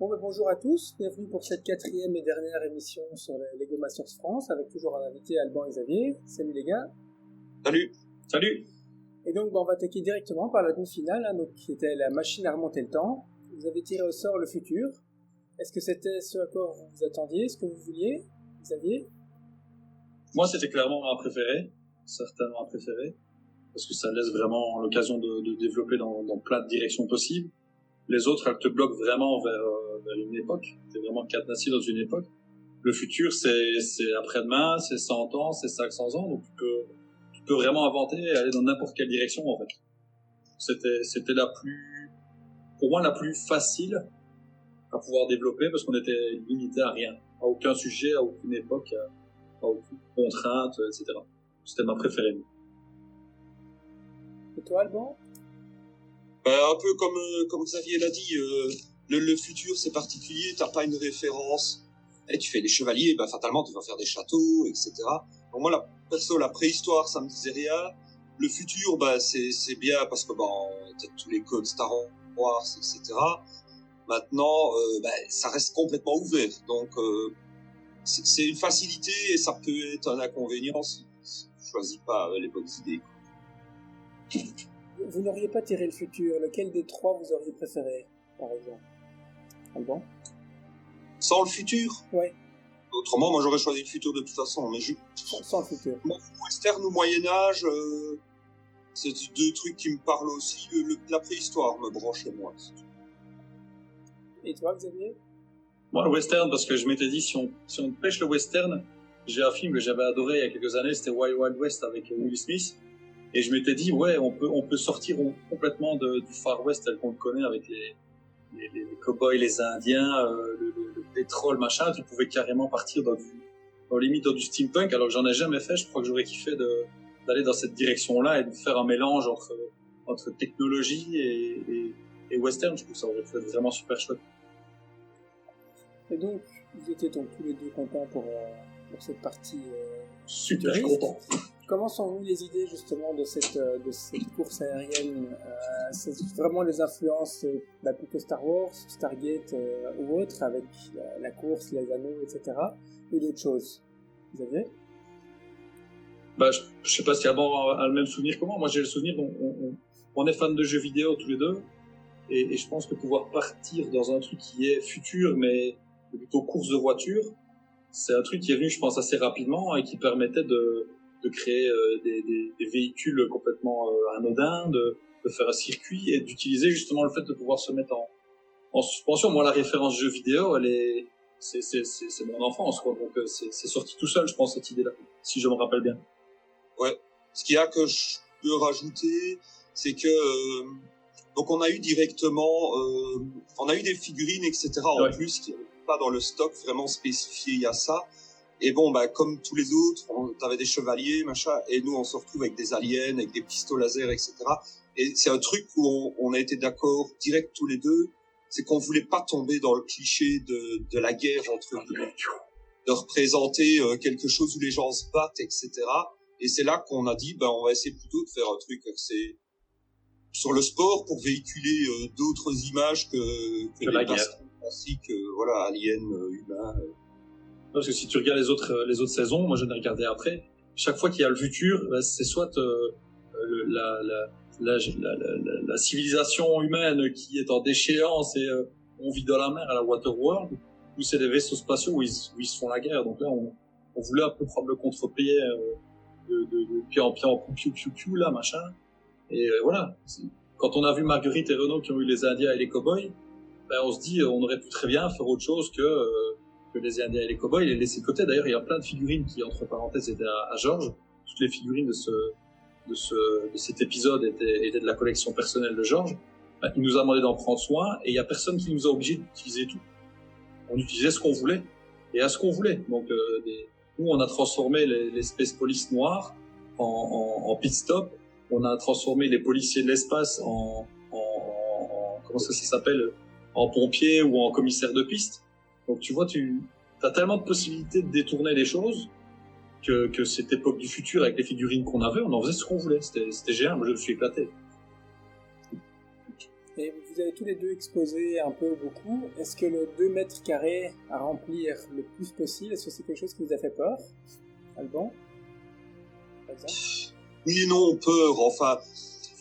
Bonjour à tous, bienvenue pour cette 4e et dernière émission sur les Lego Masters France, avec toujours un invité, Alban et Xavier. Salut les gars. Salut. Salut. Et donc on va attaquer directement par la demi-finale, donc, qui était la machine à remonter le temps. Vous avez tiré au sort le futur. Est-ce que c'était ce à quoi vous vous attendiez, ce que vous vouliez, Xavier? Moi c'était clairement un préféré, certainement un préféré, parce que ça laisse vraiment l'occasion de développer dans plein de directions possibles. Les autres, elles te bloquent vraiment vers une époque. T'es vraiment cadenassé dans une époque. Le futur, c'est après-demain, c'est 100 ans, c'est 500 ans, donc tu peux vraiment inventer et aller dans n'importe quelle direction, en fait. C'était pour moi, la plus facile à pouvoir développer parce qu'on était limité à rien. À aucun sujet, à aucune époque, à aucune contrainte, etc. C'était ma préférée. Et toi, Alban? Un peu comme Xavier l'a dit, le futur c'est particulier, t'as pas une référence. Et tu fais des chevaliers, fatalement tu vas faire des châteaux, etc. Donc moi la préhistoire ça me disait rien. Le futur c'est bien parce que t'as tous les codes Star Wars, etc. Maintenant ça reste complètement ouvert. Donc c'est une facilité et ça peut être un inconvénient si tu choisis pas les bonnes idées. Vous n'auriez pas tiré le futur, lequel des trois vous auriez préféré, par exemple? Alban? Sans le futur? Ouais. Autrement, moi j'aurais choisi le futur de toute façon, mais sans le futur. Western ou Moyen-Âge, c'est deux trucs qui me parlent aussi. La préhistoire me branchait moins. Et toi, Xavier? Moi, le western, parce que je m'étais dit, si on pêche le western, j'ai un film que j'avais adoré il y a quelques années, c'était Wild Wild West avec Will Smith. Et je m'étais dit, ouais, on peut sortir complètement du Far West tel qu'on le connaît avec les cow-boys, les Indiens, le pétrole, machin. Tu pouvais carrément partir limite dans du steampunk, alors que j'en ai jamais fait. Je crois que j'aurais kiffé d'aller dans cette direction-là et de faire un mélange entre technologie et western. Je trouve que ça aurait fait vraiment super chouette. Et donc, vous étiez donc tous les deux contents pour cette partie super futuriste. Content. Comment sont venues les idées justement de cette course aérienne? C'est vraiment les influences plutôt Star Wars, Stargate ou autres, avec la course, les anneaux, etc. ou d'autres choses? Vous avez? Je sais pas si Alban a le même souvenir que moi. Moi j'ai le souvenir, on est fan de jeux vidéo tous les deux, et je pense que pouvoir partir dans un truc qui est futur mais plutôt course de voiture, c'est un truc qui est venu je pense assez rapidement et qui permettait de créer des véhicules complètement anodins, de faire un circuit et d'utiliser justement le fait de pouvoir se mettre en suspension. Moi, la référence jeu vidéo, c'est mon enfance, quoi. Donc, c'est sorti tout seul, je pense, cette idée-là, si je me rappelle bien. Ouais. Ce qu'il y a que je peux rajouter, c'est que donc on a eu directement, on a eu des figurines, etc. en plus qui n'étaient pas dans le stock vraiment spécifié. Il y a ça. Et comme tous les autres, t'avais des chevaliers, machin, et nous, on se retrouve avec des aliens, avec des pistolets laser, etc. Et c'est un truc où on a été d'accord direct tous les deux, c'est qu'on voulait pas tomber dans le cliché de la guerre entre guillemets, de représenter quelque chose où les gens se battent, etc. Et c'est là qu'on a dit, on va essayer plutôt de faire un truc axé sur le sport pour véhiculer d'autres images que la les guerre classiques, aliens, humains. Parce que si tu regardes les autres saisons, moi je l'ai regardé après, chaque fois qu'il y a le futur, c'est soit la civilisation humaine qui est en déchéance et on vit dans la mer à la Waterworld, ou c'est des vaisseaux spatiaux où ils se font la guerre. Donc là, on voulait un peu prendre le contre-pied de pied en piou, là, machin. Et voilà. Quand on a vu Marguerite et Renaud qui ont eu les Indiens et les cow-boys, on se dit, on aurait pu très bien faire autre chose que les Indiens et les cow-boys, les laisser de côté. D'ailleurs, il y a plein de figurines qui, entre parenthèses, étaient à Georges. Toutes les figurines de cet épisode étaient de la collection personnelle de Georges. Il nous a demandé d'en prendre soin et il y a personne qui nous a obligés d'utiliser tout. On utilisait ce qu'on voulait et à ce qu'on voulait. Donc, nous, on a transformé les Space Police noirs en pit stop. On a transformé les policiers de l'espace en comment ça s'appelle, en pompiers ou en commissaires de piste. Donc tu vois, t'as tellement de possibilités de détourner les choses que cette époque du futur avec les figurines qu'on avait, on en faisait ce qu'on voulait. C'était génial, moi je me suis éclaté. Et vous avez tous les deux exposé un peu beaucoup. Est-ce que le 2 mètres carrés à remplir le plus possible, est-ce que c'est quelque chose qui vous a fait peur, Alban, par exemple? Oui, non, peur. Enfin,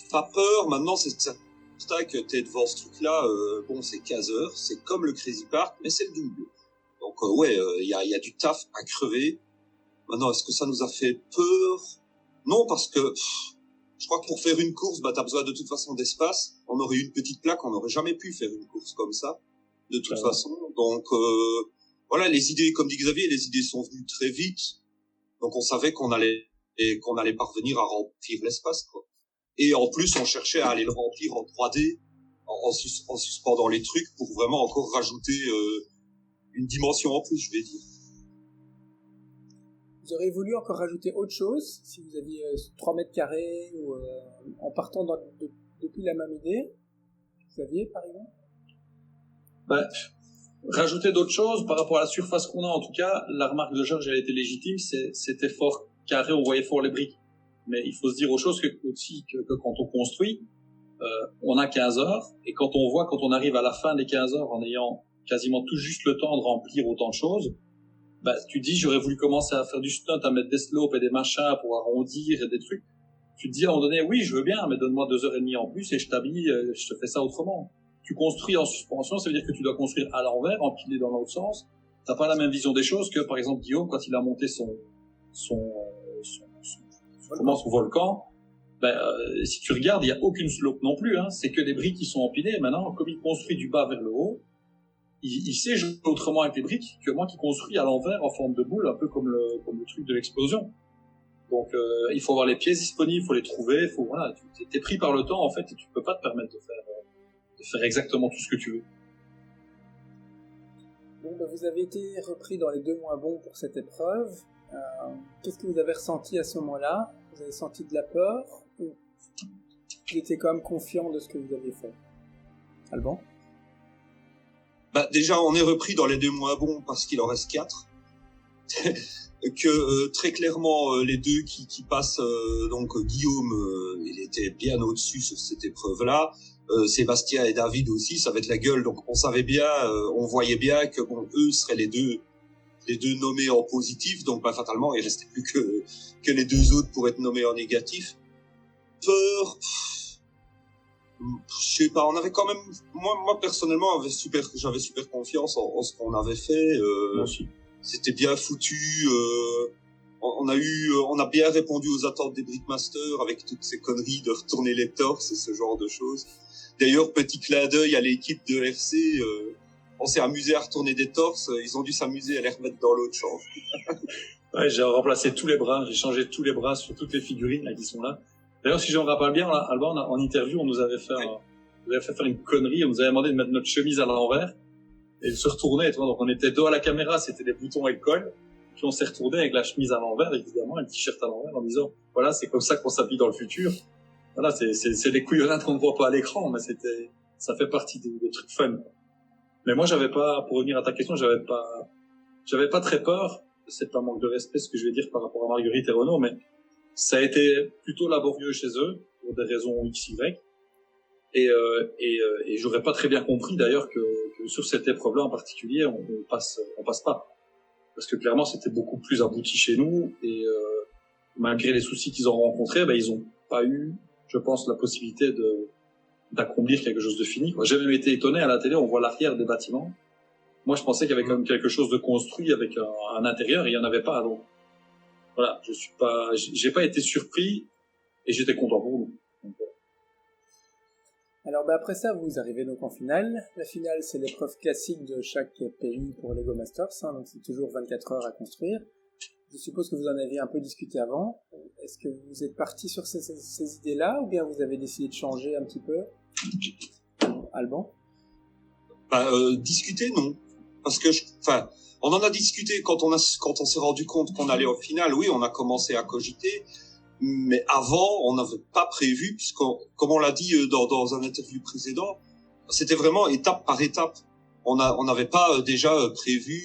pas peur. Maintenant, c'est certain que t'es devant ce truc-là. Bon, c'est 15 heures. C'est comme le Crazy Park, mais c'est le double. Donc, il y a du taf à crever. Maintenant, est-ce que ça nous a fait peur? Non, parce que je crois que pour faire une course, t'as besoin de toute façon d'espace. On aurait eu une petite plaque, on n'aurait jamais pu faire une course comme ça, de toute façon. Donc, voilà, les idées, comme dit Xavier, les idées sont venues très vite. Donc, on savait qu'on allait parvenir à remplir l'espace, quoi. Et en plus, on cherchait à aller le remplir en 3D, en suspendant les trucs pour vraiment encore rajouter une dimension en plus, je vais dire. Vous auriez voulu encore rajouter autre chose, si vous aviez 3 mètres carrés, ou en partant depuis la même idée, Xavier, par exemple? Rajouter d'autres choses par rapport à la surface qu'on a, en tout cas, la remarque de Georges, elle était légitime, c'était fort carré, on voyait fort les briques. Mais il faut se dire aux choses que quand on construit, on a 15 heures, et quand on arrive à la fin des 15 heures en ayant quasiment tout juste le temps de remplir autant de choses, tu dis, j'aurais voulu commencer à faire du stunt, à mettre des slopes et des machins pour arrondir et des trucs. Tu te dis à un moment donné, oui, je veux bien, mais donne-moi 2h30 en plus et je t'habille, je te fais ça autrement. Tu construis en suspension, ça veut dire que tu dois construire à l'envers, empilé dans l'autre sens. T'as pas la même vision des choses que, par exemple, Guillaume, quand il a monté son volcan. Si tu regardes, il y a aucune slope non plus, hein. C'est que les briques qui sont empilées. Maintenant, comme il construit du bas vers le haut, il sait jouer autrement avec les briques que moi qui construis à l'envers en forme de boule, un peu comme le truc de l'explosion. Donc il faut avoir les pièces disponibles, il faut les trouver, t'es pris par le temps en fait et tu peux pas te permettre de faire exactement tout ce que tu veux. Bon, vous avez été repris dans les 2 moins bons pour cette épreuve. Qu'est-ce que vous avez ressenti à ce moment-là? Vous avez senti de la peur ou vous étiez quand même confiant de ce que vous aviez fait? Alban? Déjà, on est repris dans les 2 moins bons parce qu'il en reste 4. Que très clairement, les 2 qui passent, donc Guillaume, il était bien au-dessus sur cette épreuve-là. Sébastien et David aussi, ça va être la gueule. Donc on savait bien, on voyait bien que eux seraient les deux nommés en positif. Donc fatalement, il restait plus que les 2 autres pour être nommés en négatif. Peur. Je sais pas, on avait quand même, moi personnellement, j'avais super confiance en ce qu'on avait fait. Moi aussi. C'était bien foutu. On a bien répondu aux attentes des Brickmasters avec toutes ces conneries de retourner les torses et ce genre de choses. D'ailleurs, petit clin d'œil à l'équipe de RC, on s'est amusé à retourner des torses. Ils ont dû s'amuser à les remettre dans l'autre champ. Ouais, j'ai remplacé tous les bras, j'ai changé tous les bras sur toutes les figurines là qui sont là. D'ailleurs, si je me rappelle bien, Alban, en interview, on nous avait fait faire une connerie, on nous avait demandé de mettre notre chemise à l'envers et de se retourner, tu vois. Donc on était dos à la caméra, c'était des boutons et le col. Puis on s'est retourné avec la chemise à l'envers, évidemment, et le t-shirt à l'envers en disant, voilà, c'est comme ça qu'on s'habille dans le futur. Voilà, c'est des couillonnades qu'on ne voit pas à l'écran, mais ça fait partie des trucs fun. Mais moi, pour revenir à ta question, j'avais pas très peur. C'est pas un manque de respect ce que je vais dire par rapport à Marguerite et Renaud, mais ça a été plutôt laborieux chez eux, pour des raisons X, Y. Et j'aurais pas très bien compris d'ailleurs que sur cette épreuve-là en particulier, on passe pas. Parce que clairement, c'était beaucoup plus abouti chez nous, et malgré les soucis qu'ils ont rencontrés, ils ont pas eu, je pense, la possibilité d'accomplir quelque chose de fini, quoi. J'ai même été étonné à la télé, on voit l'arrière des bâtiments. Moi, je pensais qu'il y avait quand même quelque chose de construit avec un intérieur, et il y en avait pas, donc voilà, j'ai pas été surpris, et j'étais content pour nous. Alors après ça, vous arrivez donc en finale. La finale, c'est l'épreuve classique de chaque pays pour Lego Masters, hein, donc c'est toujours 24 heures à construire. Je suppose que vous en aviez un peu discuté avant. Est-ce que vous êtes parti sur ces idées-là, ou bien vous avez décidé de changer un petit peu? Alban? Discuter, non. Parce que, on en a discuté quand on s'est rendu compte qu'on allait en finale. Oui, on a commencé à cogiter. Mais avant, on n'avait pas prévu, comme on l'a dit dans un interview précédent, c'était vraiment étape par étape. On n'avait pas déjà prévu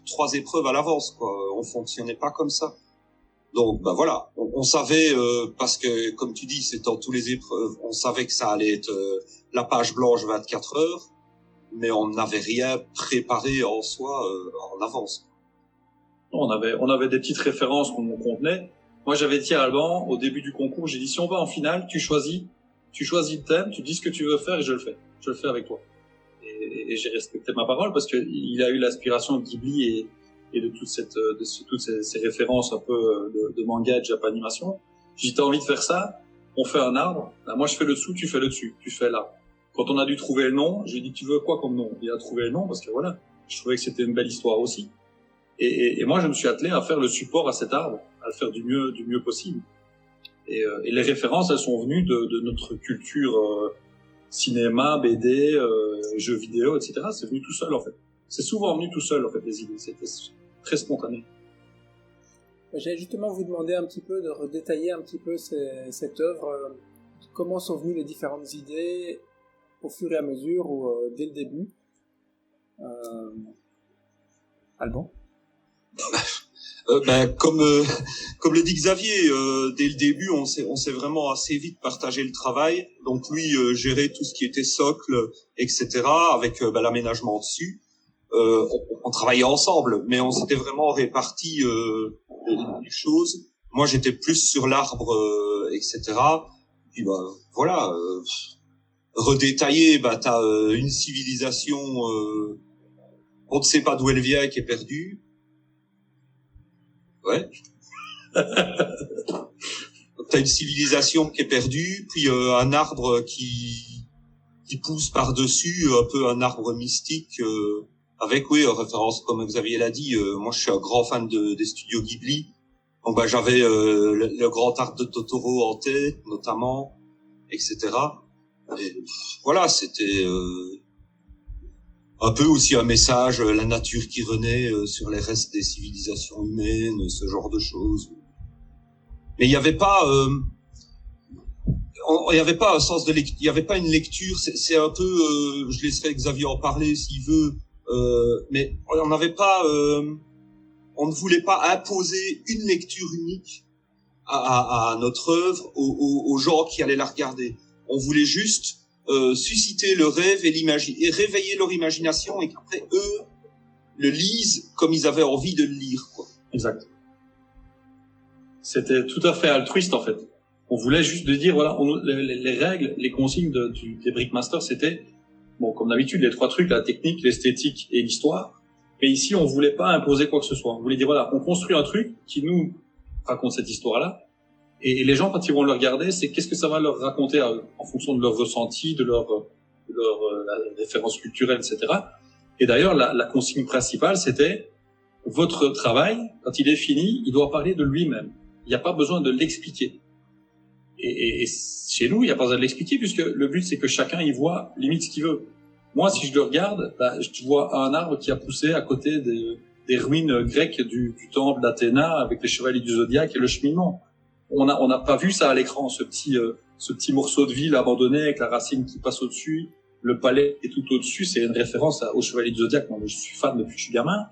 3 épreuves à l'avance, quoi. On fonctionnait pas comme ça. Donc voilà, on savait parce que comme tu dis, c'est dans tous les épreuves, on savait que ça allait être la page blanche 24 heures, mais on n'avait rien préparé en soi en avance. On avait des petites références qu'on tenait. Moi, j'avais dit à Alban, au début du concours, j'ai dit, si on va en finale, tu choisis le thème, tu dis ce que tu veux faire et je le fais. Je le fais avec toi. Et j'ai respecté ma parole parce que il a eu l'aspiration de Ghibli et de toutes ces références un peu de manga et de japanimation. J'ai dit, t'as envie de faire ça? On fait un arbre. Là, moi, je fais le dessous, tu fais le dessus. Tu fais là. Quand on a dû trouver le nom, j'ai dit, tu veux quoi comme nom? Il a trouvé le nom parce que voilà, je trouvais que c'était une belle histoire aussi. Et moi, je me suis attelé à faire le support à cet arbre, à le faire du mieux possible. Et les références, elles sont venues de notre culture cinéma, BD, jeux vidéo, etc. C'est venu tout seul, en fait. C'est souvent venu tout seul, en fait, les idées. C'était très spontané. J'allais justement vous demander un petit peu de redétailler un petit peu cette œuvre. Comment sont venues les différentes idées au fur et à mesure ou dès le début. Alban? Comme le dit Xavier, dès le début, on s'est vraiment assez vite partagé le travail. Donc lui gérait tout ce qui était socle, etc. avec l'aménagement dessus. On travaillait ensemble, mais on s'était vraiment réparti les choses. Moi, j'étais plus sur l'arbre, etc. Puis voilà, redétailler. T'as une civilisation, on ne sait pas d'où elle vient, qui est perdue. Ouais. T'as une civilisation qui est perdue, puis un arbre qui pousse par-dessus, un peu un arbre mystique, avec référence, comme Xavier l'a dit, moi je suis un grand fan des studios Ghibli. Donc j'avais le grand arbre de Totoro en tête, notamment, etc. Et voilà, c'était un peu aussi un message, la nature qui renaît sur les restes des civilisations humaines, ce genre de choses. Mais il y avait pas un sens de lecture, il y avait pas une lecture, c'est un peu je laisserai Xavier en parler s'il veut, mais on n'avait pas on ne voulait pas imposer une lecture unique à notre œuvre aux gens qui allaient la regarder. On voulait juste susciter le rêve et réveiller leur imagination, et qu'après eux le lisent comme ils avaient envie de le lire, quoi. Exact. C'était tout à fait altruiste, en fait. On voulait juste dire, voilà, les règles, les consignes des Brickmasters, c'était, bon, comme d'habitude, les trois trucs, la technique, l'esthétique et l'histoire. Mais ici, on voulait pas imposer quoi que ce soit. On voulait dire, voilà, on construit un truc qui nous raconte cette histoire-là. Et les gens, quand ils vont le regarder, c'est qu'est-ce que ça va leur raconter à eux, en fonction de leur ressenti, de leur référence culturelle, etc. Et d'ailleurs, la consigne principale, c'était votre travail, quand il est fini, il doit parler de lui-même. Il n'y a pas besoin de l'expliquer. Et chez nous, il n'y a pas besoin de l'expliquer, puisque le but, c'est que chacun y voit limite ce qu'il veut. Moi, si je le regarde, je vois un arbre qui a poussé à côté des ruines grecques du temple d'Athéna, avec les chevaliers du zodiaque et le cheminement. On n'a pas vu ça à l'écran, ce petit morceau de ville abandonné avec la racine qui passe au-dessus, le palais est tout au-dessus. C'est une référence aux chevaliers du zodiaque. Moi, je suis fan depuis que je suis gamin.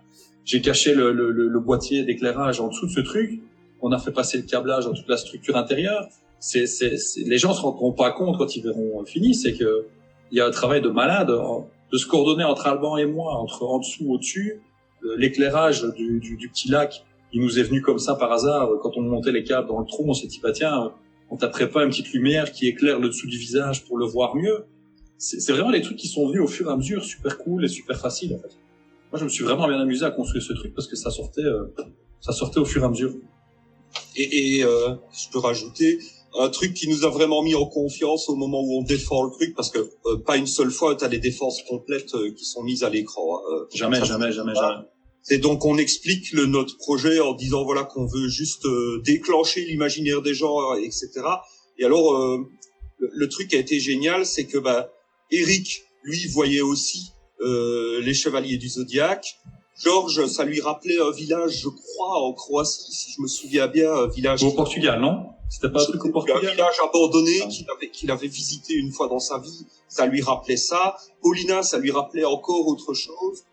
J'ai caché le boîtier d'éclairage en dessous de ce truc. On a fait passer le câblage dans toute la structure intérieure. Les gens se rendront pas compte quand ils verront fini, c'est que il y a un travail de malade de se coordonner entre Alban et moi, entre en dessous, au-dessus. L'éclairage du petit lac, il nous est venu comme ça par hasard. Quand on montait les câbles dans le trou, on s'est dit, tiens, on taperait pas une petite lumière qui éclaire le dessous du visage pour le voir mieux. C'est vraiment les trucs qui sont venus au fur et à mesure, super cool et super facile, en fait. Moi, je me suis vraiment bien amusé à construire ce truc parce que ça sortait au fur et à mesure. Et je peux rajouter un truc qui nous a vraiment mis en confiance au moment où on défend le truc, parce que pas une seule fois t'as les défenses complètes qui sont mises à l'écran. Jamais. Et donc on explique notre projet en disant voilà qu'on veut juste déclencher l'imaginaire des gens, etc. Et alors le truc a été génial, c'est que Eric, lui, voyait aussi les chevaliers du zodiaque. Georges, ça lui rappelait un village, je crois, en Croatie, si je me souviens bien, un village... Au Portugal, non? C'était pas un truc au Portugal? Un village abandonné qu'il avait visité une fois dans sa vie, ça lui rappelait ça. Paulina, ça lui rappelait encore autre chose.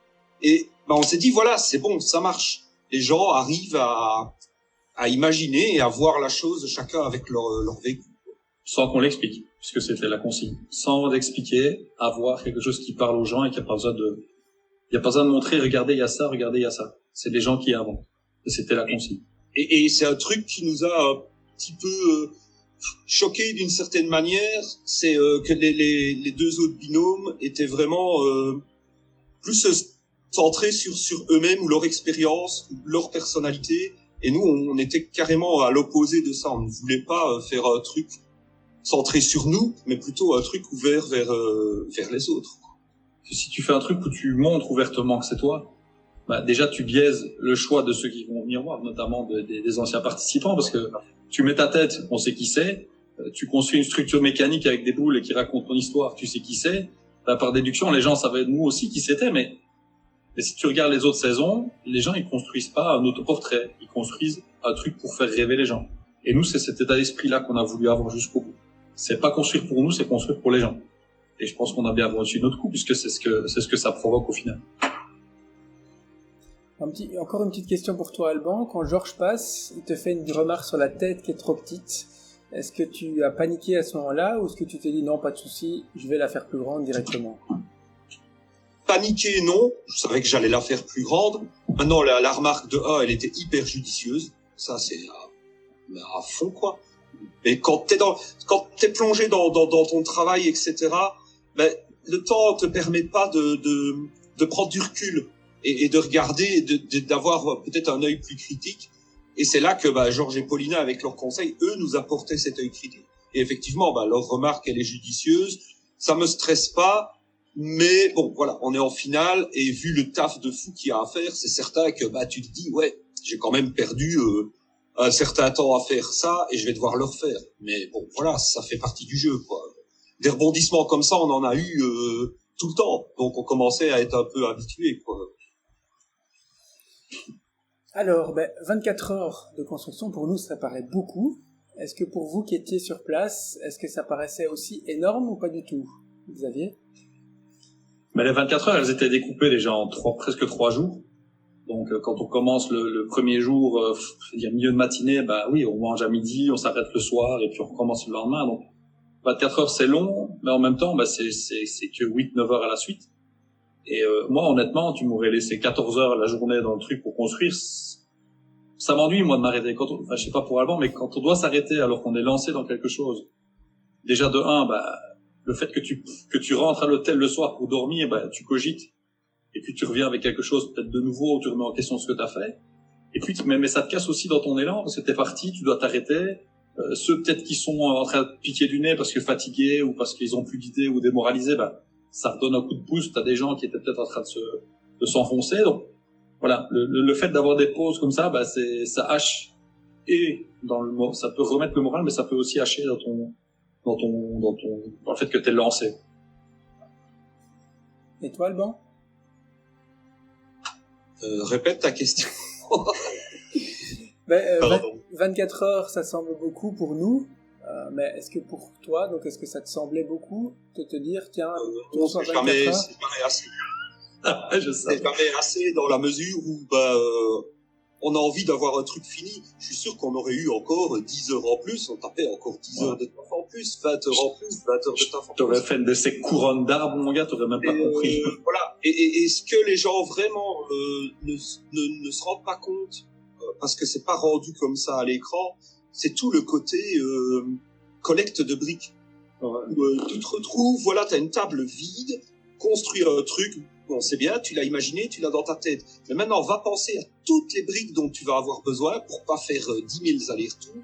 Et on s'est dit, voilà, c'est bon, ça marche. Les gens arrivent à à imaginer et à voir la chose chacun avec leur vécu. Sans qu'on l'explique, puisque c'était la consigne. Sans expliquer, avoir quelque chose qui parle aux gens et qu'il n'y a pas besoin de montrer, regardez, il y a ça, regardez, il y a ça. C'est les gens qui inventent. Et c'était la consigne. Et c'est un truc qui nous a un petit peu choqué d'une certaine manière, c'est que les deux autres binômes étaient vraiment plus centrés sur eux-mêmes ou leur expérience, ou leur personnalité. Et nous, on était carrément à l'opposé de ça. On ne voulait pas faire un truc centré sur nous, mais plutôt un truc ouvert vers les autres. Si tu fais un truc où tu montres ouvertement que c'est toi, bah déjà tu biaises le choix de ceux qui vont venir voir, notamment des anciens participants, parce que tu mets ta tête, on sait qui c'est, tu construis une structure mécanique avec des boules et qui raconte ton histoire, tu sais qui c'est, bah, par déduction les gens savaient nous aussi qui c'était, mais si tu regardes les autres saisons, les gens ils construisent pas un autoportrait, ils construisent un truc pour faire rêver les gens. Et nous c'est cet état d'esprit-là qu'on a voulu avoir jusqu'au bout. C'est pas construire pour nous, c'est construire pour les gens. Et je pense qu'on a bien reçu notre coup, puisque c'est ce que ça provoque au final. Encore une petite question pour toi, Alban. Quand Georges passe, il te fait une remarque sur la tête qui est trop petite. Est-ce que tu as paniqué à ce moment-là, ou est-ce que tu te dis non, pas de souci, je vais la faire plus grande directement? Paniquer, non. Je savais que j'allais la faire plus grande. Maintenant, la remarque de elle était hyper judicieuse. Ça, c'est à fond, quoi. Mais quand t'es plongé dans ton travail, etc., ben, le temps te permet pas de prendre du recul et de regarder, d'avoir peut-être un œil plus critique. Et c'est là que, Georges et Paulina, avec leurs conseils, eux, nous apportaient cet œil critique. Et effectivement, leur remarque, elle est judicieuse. Ça me stresse pas. Mais bon, voilà, on est en finale, et vu le taf de fou qu'il y a à faire, c'est certain que, tu te dis, ouais, j'ai quand même perdu, un certain temps à faire ça, et je vais devoir le refaire. Mais bon, voilà, ça fait partie du jeu, quoi. Des rebondissements comme ça, on en a eu tout le temps. Donc on commençait à être un peu habitué, quoi. Alors, 24 heures de construction, pour nous, ça paraît beaucoup. Est-ce que pour vous qui étiez sur place, est-ce que ça paraissait aussi énorme ou pas du tout, Xavier? Mais les 24 heures, elles étaient découpées déjà en presque 3 jours. Donc quand on commence le premier jour, dire milieu de matinée, oui, on mange à midi, on s'arrête le soir et puis on recommence le lendemain. Donc 24 heures c'est long, mais en même temps c'est que 8-9 heures à la suite. Et moi honnêtement, tu m'aurais laissé 14 heures la journée dans le truc pour construire, ça m'ennuie moi de m'arrêter. Je sais pas pour Alban, mais quand on doit s'arrêter alors qu'on est lancé dans quelque chose, déjà de 1, le fait que tu rentres à l'hôtel le soir pour dormir, tu cogites. Et puis tu reviens avec quelque chose peut-être de nouveau, tu remets en question ce que tu as fait. Et puis mais ça te casse aussi dans ton élan, parce que t'es parti, tu dois t'arrêter. Ceux peut-être qui sont en train de piquer du nez parce que fatigués ou parce qu'ils ont plus d'idées ou démoralisés, ça redonne un coup de pouce. T'as des gens qui étaient peut-être en train de s'enfoncer. Donc voilà, le fait d'avoir des pauses comme ça, ça hache, et ça peut remettre le moral, mais ça peut aussi hacher dans le fait que t'es lancé. Et toi, Alban? Répète ta question. 24 heures, ça semble beaucoup pour nous, mais est-ce que pour toi, donc est-ce que ça te semblait beaucoup de te dire, tiens, non, c'est jamais assez. Je sais. C'est jamais assez dans la mesure où on a envie d'avoir un truc fini. Je suis sûr qu'on aurait eu encore 10 heures en plus, on tapait encore 10 heures de taf en plus, 20 heures en plus, 20 heures de taf en plus. T'aurais fait de ces couronnes d'arbres, mon gars, t'aurais même pas compris. Voilà. Et ce que les gens vraiment ne se rendent pas compte, parce que c'est pas rendu comme ça à l'écran, c'est tout le côté collecte de briques. Où tu te retrouves, voilà, t'as une table vide, construire un truc. Bon, c'est bien, tu l'as imaginé, tu l'as dans ta tête. Mais maintenant, va penser à toutes les briques dont tu vas avoir besoin pour pas faire 10 000 allers-retours.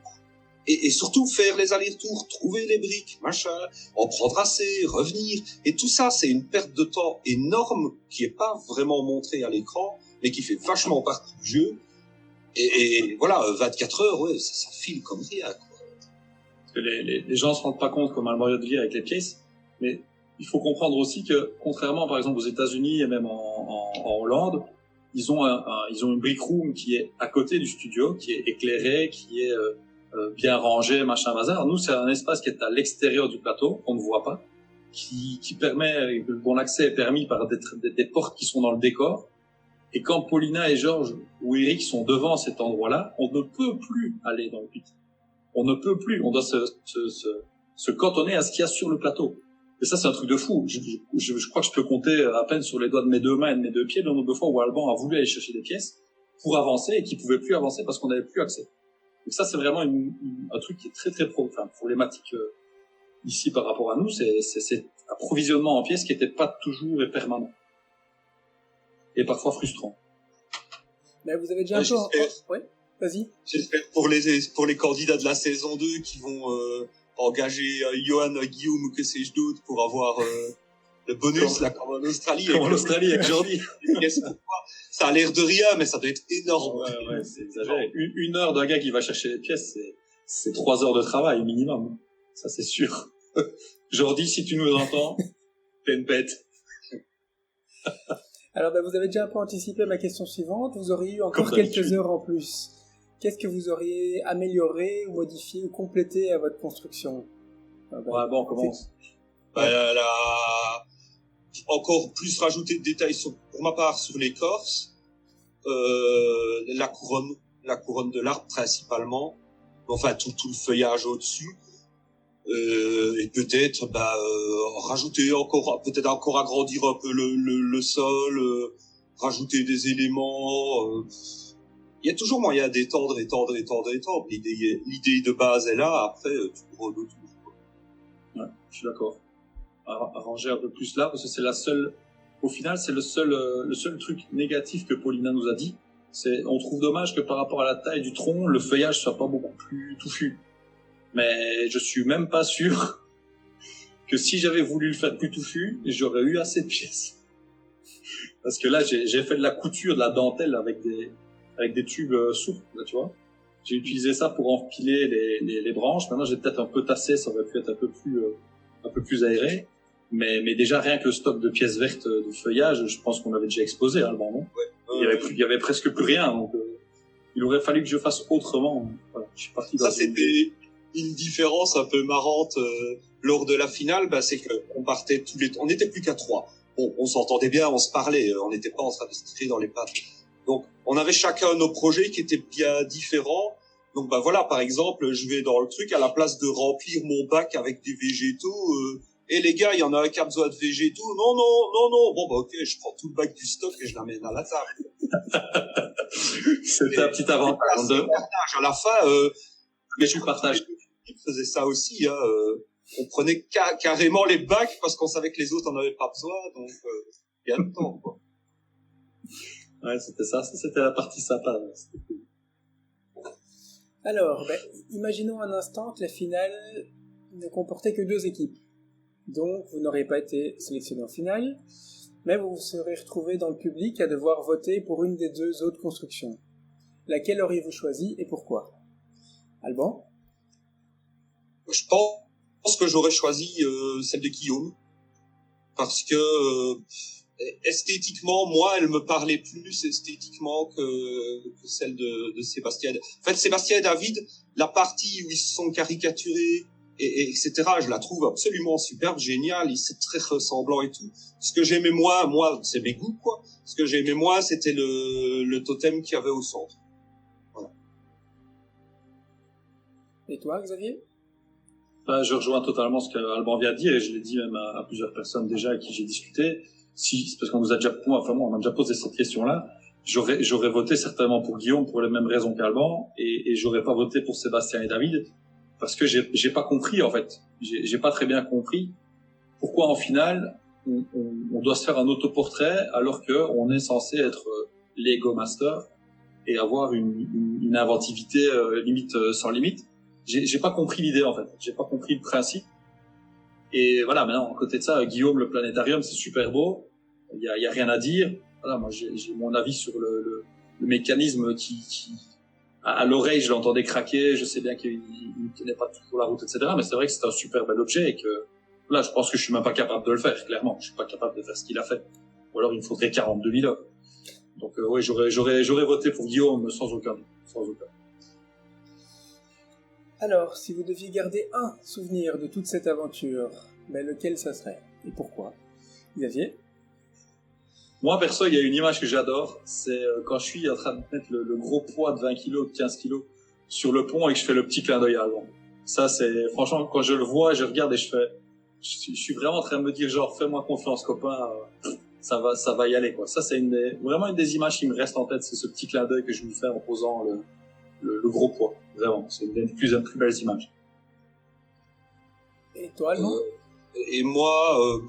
Et surtout, faire les allers-retours, trouver les briques, machin, en prendre assez, revenir. Et tout ça, c'est une perte de temps énorme qui est pas vraiment montrée à l'écran, mais qui fait vachement partie du jeu. Et voilà, 24 heures, ouais, ça file comme rien, quoi. Parce que les gens se rendent pas compte, comme Alban vient de dire avec les pièces, mais il faut comprendre aussi que, contrairement, par exemple, aux États-Unis et même en Hollande, ils ont une brick room qui est à côté du studio, qui est éclairée, qui est bien rangée, machin bazar. Nous, c'est un espace qui est à l'extérieur du plateau, qu'on ne voit pas, qui permet, dont l'accès est permis par des portes qui sont dans le décor. Et quand Paulina et Georges ou Eric sont devant cet endroit-là, on ne peut plus aller dans le pit. On ne peut plus. On doit se cantonner à ce qu'il y a sur le plateau. Et ça, c'est un truc de fou. Je crois que je peux compter à peine sur les doigts de mes deux mains et de mes deux pieds le nombre de fois où Alban a voulu aller chercher des pièces pour avancer et qu'il pouvait plus avancer parce qu'on n'avait plus accès. Donc ça, c'est vraiment un truc qui est très très problématique ici par rapport à nous. C'est approvisionnement en pièces qui n'était pas toujours et permanent. Et parfois frustrant. Mais vous avez déjà un peu... Ouais, vas-y. J'espère pour les candidats de la saison 2 qui vont engager Johan, Guillaume ou que sais-je d'autre pour avoir le bonus là comme en Australie. Comme en Australie avec Jordi. Ça a l'air de rien, mais ça doit être énorme. Ouais, c'est exagéré. Une heure d'un gars qui va chercher les pièces, c'est 3 heures de travail minimum. Ça, c'est sûr. Jordi, si tu nous entends, t'es une bête. Alors, vous avez déjà un peu anticipé ma question suivante. Vous auriez eu encore quelques heures en plus. Qu'est-ce que vous auriez amélioré, ou modifié, ou complété à votre construction? Ouais, bon, on commence. Encore plus rajouter de détails pour ma part sur l'écorce, la couronne de l'arbre principalement, enfin tout le feuillage au-dessus, et peut-être rajouter peut-être encore agrandir un peu le sol, rajouter des éléments. Il y a toujours moyen d'étendre. L'idée de base est là. Après, tu pourras d'autres. Ouais, je suis d'accord. Arranger un peu plus là, parce que c'est au final, c'est le seul truc négatif que Paulina nous a dit. On trouve dommage que par rapport à la taille du tronc, le feuillage soit pas beaucoup plus touffu. Mais je suis même pas sûr que si j'avais voulu le faire plus touffu, j'aurais eu assez de pièces. Parce que là, j'ai fait de la couture, de la dentelle avec des tubes souples, là, tu vois. J'ai utilisé ça pour empiler les branches. Maintenant, j'ai peut-être un peu tassé, ça aurait pu être un peu plus aéré. Mais déjà, rien que le stock de pièces vertes de feuillage, je pense qu'on avait déjà explosé, hein, non? Ouais. Il y avait presque plus rien, donc, il aurait fallu que je fasse autrement. Voilà, je suis parti dans c'était une différence un peu marrante, lors de la finale, c'est que on n'était plus qu'à 3. Bon, on s'entendait bien, on se parlait, on n'était pas en train de se tirer dans les pattes. Donc, on avait chacun nos projets qui étaient bien différents. Donc, voilà, par exemple, je vais dans le truc, à la place de remplir mon bac avec des végétaux, et les gars, il y en a un qui a besoin de végétaux. Non. Bon, ok, je prends tout le bac du stock et je l'amène à la table. C'était un petit avantage. À la fin, mais tu partages. Il faisait ça aussi, hein. On prenait carrément les bacs parce qu'on savait que les autres en avaient pas besoin, donc il y a le temps, quoi. Ouais, c'était ça. C'était la partie sympa. C'était cool. Alors, imaginons un instant que la finale ne comportait que 2 équipes. Donc, vous n'aurez pas été sélectionné en finale, mais vous vous serez retrouvé dans le public à devoir voter pour une des 2 autres constructions. Laquelle auriez-vous choisi et pourquoi? Alban? Je pense que j'aurais choisi celle de Guillaume, parce que esthétiquement, moi, elle me parlait plus esthétiquement que celle de Sébastien. En fait, Sébastien et David, la partie où ils se sont caricaturés, etc., je la trouve absolument superbe, géniale, c'est très ressemblant et tout. Ce que j'aimais moi, c'est mes goûts, quoi. Ce que j'aimais moi, c'était le totem qu'il y avait au centre. Voilà. Et toi, Xavier? Je rejoins totalement ce qu'Alban vient de dire, et je l'ai dit même à plusieurs personnes déjà avec qui j'ai discuté. Parce qu'on nous a déjà, on m'a déjà posé cette question-là. J'aurais voté certainement pour Guillaume pour les mêmes raisons qu'Alban, et j'aurais pas voté pour Sébastien et David, parce que j'ai pas compris, en fait. J'ai pas très bien compris pourquoi, en finale, on doit se faire un autoportrait alors que on est censé être Lego Master et avoir une inventivité limite sans limite. J'ai pas compris l'idée, en fait. J'ai pas compris le principe. Et voilà, maintenant, à côté de ça, Guillaume, le planétarium, c'est super beau. Il y a rien à dire. Voilà, moi, j'ai mon avis sur le mécanisme qui, à l'oreille, je l'entendais craquer. Je sais bien qu'il ne tenait pas toujours la route, etc. Mais c'est vrai que c'est un super bel objet et que, là, je pense que je suis même pas capable de le faire, clairement. Je suis pas capable de faire ce qu'il a fait. Ou alors, il me faudrait 42 000 heures. Donc, oui, j'aurais voté pour Guillaume sans aucun doute. Sans aucun. Alors, si vous deviez garder un souvenir de toute cette aventure, lequel ça serait? Et pourquoi? Xavier? Moi, perso, il y a une image que j'adore, c'est quand je suis en train de mettre le gros poids de 20 kilos, de 15 kilos sur le pont et que je fais le petit clin d'œil avant. Ça, c'est, franchement, quand je le vois, je regarde et je suis vraiment en train de me dire, genre, fais-moi confiance, copain, ça va y aller, quoi. Ça, c'est vraiment une des images qui me reste en tête, c'est ce petit clin d'œil que je lui fais en posant le gros poids. Vraiment, c'est une des plus belles images. Et toi, non? Et moi,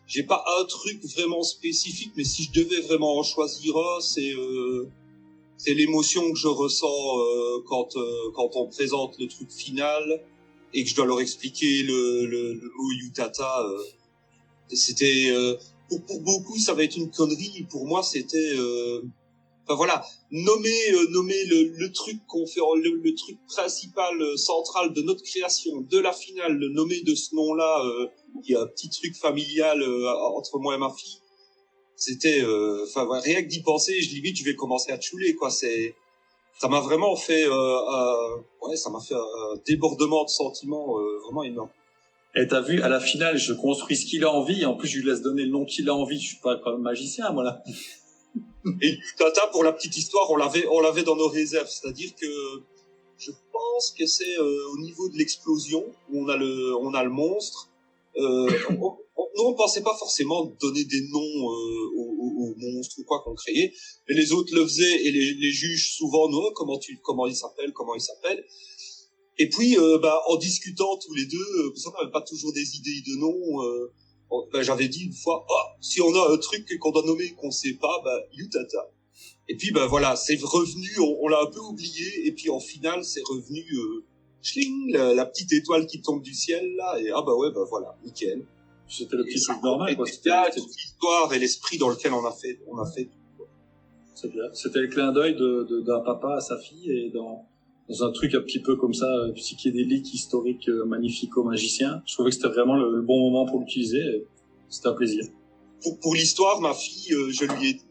j'ai pas un truc vraiment spécifique, mais si je devais vraiment en choisir un, c'est l'émotion que je ressens quand on présente le truc final et que je dois leur expliquer le mot Yutata. C'était pour beaucoup, ça va être une connerie. Pour moi, c'était enfin voilà, nommer le truc qu'on fait, le truc principal, central de notre création, de la finale, le nommer de ce nom-là, qui est un petit truc familial entre moi et ma fille. C'était, enfin rien que d'y penser, je vais commencer à chouler, quoi. Ça m'a vraiment fait, ça m'a fait un débordement de sentiments vraiment énorme. Et t'as vu, à la finale, je construis ce qu'il a envie, et en plus, je lui laisse donner le nom qu'il a envie. Je suis pas comme magicien, moi, là. Et Tata, pour la petite histoire, on l'avait dans nos réserves. C'est-à-dire que je pense que c'est au niveau de l'explosion où on a le monstre. Nous, on pensait pas forcément donner des noms aux monstres ou quoi qu'on créait. Et les autres le faisaient et les juges souvent, non, comment il s'appelle. Et puis, en discutant tous les deux, parce qu'on n'avait pas toujours des idées de noms, j'avais dit une fois, si on a un truc qu'on doit nommer et qu'on sait pas, Yutata. Et puis, voilà, c'est revenu, on l'a un peu oublié, et puis en finale, c'est revenu, schling, la petite étoile qui tombe du ciel, là, et voilà, nickel. C'était le petit truc normal, quoi. C'était l'histoire et l'esprit dans lequel on a fait tout, quoi. C'est clair. C'était le clin d'œil d'un papa à sa fille, et dans un truc un petit peu comme ça, psychédélique, historique, magnifico-magicien. Je trouvais que c'était vraiment le bon moment pour l'utiliser, et c'était un plaisir. Pour l'histoire, ma fille, je lui ai dit,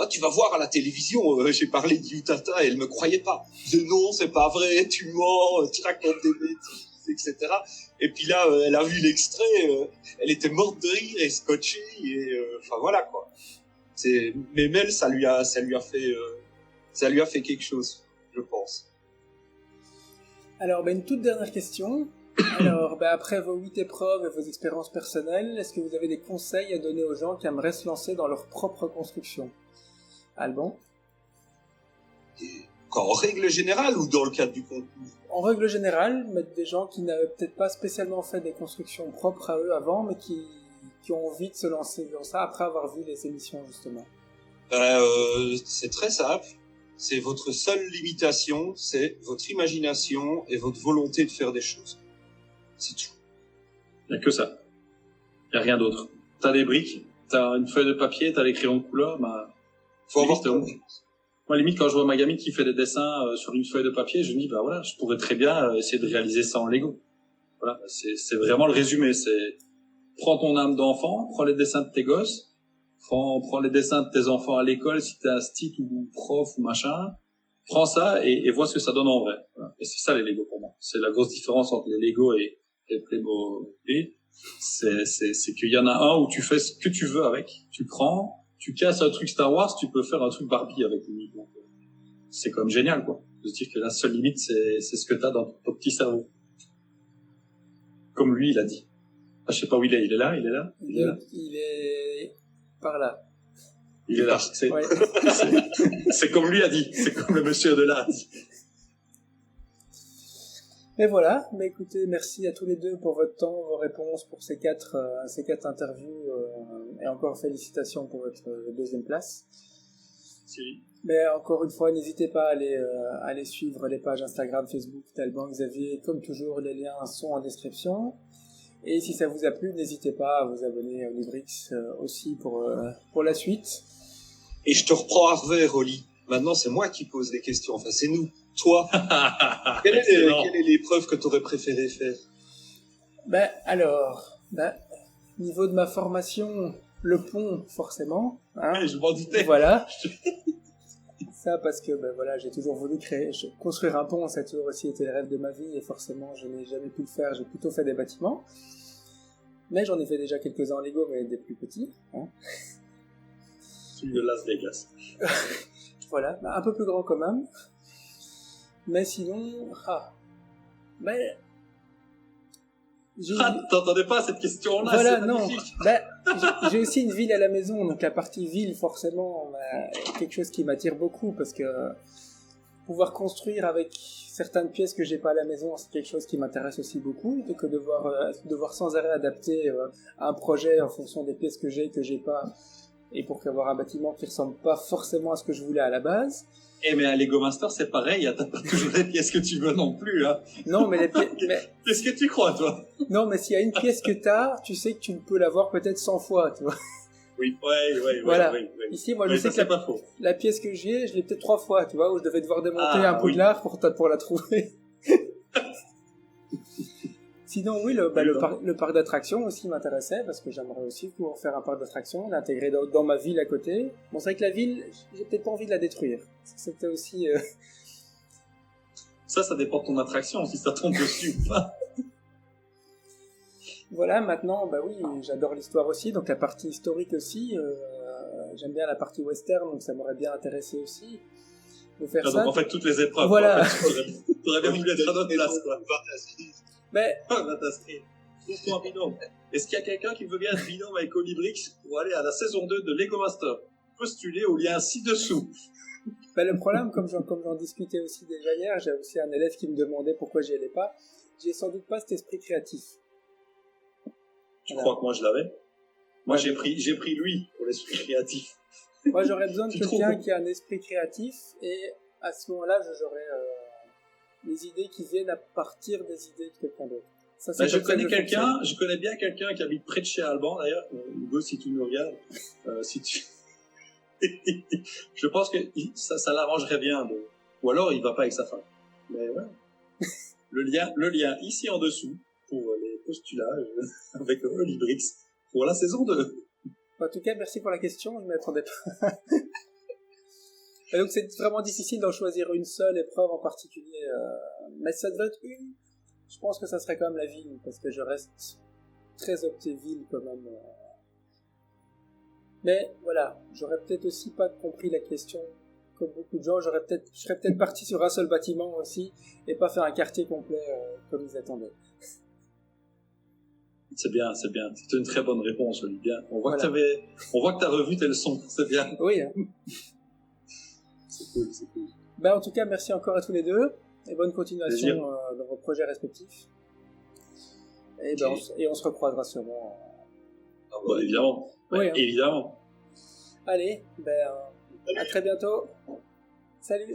tu vas voir à la télévision, j'ai parlé de Yutata, et elle me croyait pas. Je dis, non, c'est pas vrai, tu mens, tu racontes des bêtises, etc. Et puis là, elle a vu l'extrait, elle était morte de rire et scotchée, et voilà, quoi. Mais Mel, ça lui a fait quelque chose, je pense. Alors, une toute dernière question. Alors, après vos 8 épreuves et vos expériences personnelles, est-ce que vous avez des conseils à donner aux gens qui aimeraient se lancer dans leur propre construction? Alban? En règle générale ou dans le cadre du concours? En règle générale, mais des gens qui n'avaient peut-être pas spécialement fait des constructions propres à eux avant, mais qui ont envie de se lancer dans ça après avoir vu les émissions, justement. C'est très simple. C'est votre seule limitation, c'est votre imagination et votre volonté de faire des choses. C'est tout. Il n'y a que ça. Il n'y a rien d'autre. T'as des briques, t'as une feuille de papier, t'as les crayons de couleur, faut avoir moi, limite, quand je vois ma gamine qui fait des dessins sur une feuille de papier, je me dis, voilà, je pourrais très bien essayer de réaliser ça en Lego. Voilà, c'est vraiment le résumé. C'est, prends ton âme d'enfant, prends les dessins de tes gosses, prends les dessins de tes enfants à l'école, si t'es un stit ou prof ou machin, prends ça et vois ce que ça donne en vrai. Voilà. Et c'est ça les Lego pour moi. C'est la grosse différence entre les Lego et Playmobil. C'est qu'il y en a un où tu fais ce que tu veux avec. Tu prends, tu casses un truc Star Wars, tu peux faire un truc Barbie avec lui. Donc, c'est comme génial, quoi. De se dire que la seule limite, c'est ce que t'as dans ton petit cerveau. Comme lui, il a dit. Je sais pas où il est. Il est là? Il est par là. Il est là. C'est comme lui a dit. C'est comme le monsieur de là a dit. Et voilà. Mais écoutez, merci à tous les deux pour votre temps, vos réponses, pour ces quatre interviews, et encore félicitations pour votre deuxième place. Si. Mais encore une fois, n'hésitez pas à aller suivre les pages Instagram, Facebook d'Alban Xavier. Comme toujours, les liens sont en description. Et si ça vous a plu, n'hésitez pas à vous abonner au Librix aussi pour la suite. Et je te reprends à revers, Oli. Maintenant, c'est moi qui pose les questions. Enfin, c'est nous. Toi, quelle est l'épreuve que tu aurais préféré faire? Niveau de ma formation, le pont, forcément. Hein. Je m'en doutais. Voilà. Ça parce que j'ai toujours voulu construire un pont, ça a toujours aussi été le rêve de ma vie et forcément je n'ai jamais pu le faire, j'ai plutôt fait des bâtiments. Mais j'en ai fait déjà quelques-uns en Lego, mais des plus petits. Hein. celui de Las Vegas. Voilà, un peu plus grand quand même. Mais sinon, mais t'entendais pas cette question-là. Voilà, c'est non. magnifique. J'ai aussi une ville à la maison, donc la partie ville, forcément, quelque chose qui m'attire beaucoup, parce que pouvoir construire avec certaines pièces que j'ai pas à la maison, c'est quelque chose qui m'intéresse aussi beaucoup, que devoir sans arrêt adapter un projet en fonction des pièces que j'ai pas, et pour avoir un bâtiment qui ressemble pas forcément à ce que je voulais à la base. Mais à Lego Master, c'est pareil, t'as pas toujours les pièces que tu veux non plus, hein. Non, mais les pièces... Qu'est-ce que tu crois, toi? Non, mais s'il y a une pièce que tu sais que tu peux l'avoir peut-être 100 fois, tu vois. Oui, ouais. Voilà. Ouais. Ici, moi, je sais que la pièce que je l'ai peut-être 3 fois, tu vois, où je devais devoir démonter un poudlard pour la trouver. Sinon, oui, le parc d'attractions aussi m'intéressait, parce que j'aimerais aussi pouvoir faire un parc d'attractions, l'intégrer dans ma ville à côté. Bon, c'est vrai que la ville, j'ai peut-être pas envie de la détruire. C'était aussi... Ça dépend de ton attraction, si ça tombe dessus ou pas. Voilà, maintenant, oui, j'adore l'histoire aussi, donc la partie historique aussi. J'aime bien la partie western, donc ça m'aurait bien intéressé aussi de faire ça. Donc en fait, toutes les épreuves. Voilà. T'aurais bien voulu être à notre place, quoi. Mais... Trouve-toi un binôme. Est-ce qu'il y a quelqu'un qui veut bien être binôme avec Olibrix pour aller à la saison 2 de Lego Master? Postulez au lien ci-dessous. Le problème, comme j'en discutais aussi déjà hier, j'ai aussi un élève qui me demandait pourquoi j'y allais pas. J'ai sans doute pas cet esprit créatif. Tu crois que moi je l'avais? Moi j'ai pris lui pour l'esprit créatif. Moi j'aurais besoin de quelqu'un qui a un esprit créatif, et à ce moment-là j'aurais les idées qui viennent à partir des idées de quelqu'un d'autre. Je connais bien quelqu'un qui habite près de chez Alban d'ailleurs. Hugo, si tu nous regardes, je pense que ça l'arrangerait bien. Ou alors il va pas avec sa femme. Mais ouais. Le lien ici en dessous pour les postulats avec Olibrix pour la saison 2. En tout cas, merci pour la question, je ne m'y attendais pas. Et donc c'est vraiment difficile d'en choisir une seule épreuve en particulier. Mais ça devrait être une. Je pense que ça serait quand même la ville, parce que je reste très opté ville quand même. Mais voilà, j'aurais peut-être aussi pas compris la question comme beaucoup de gens. Je serais peut-être parti sur un seul bâtiment aussi, et pas faire un quartier complet comme ils attendaient. C'est bien. C'est une très bonne réponse, Olivier. On voit que t'as revu tes leçons. C'est bien. Oui. C'est cool. En tout cas, merci encore à tous les deux, et bonne continuation dans vos projets respectifs. Et on se recroisera sûrement. Évidemment. Oui, évidemment. Allez, à très bientôt. Salut.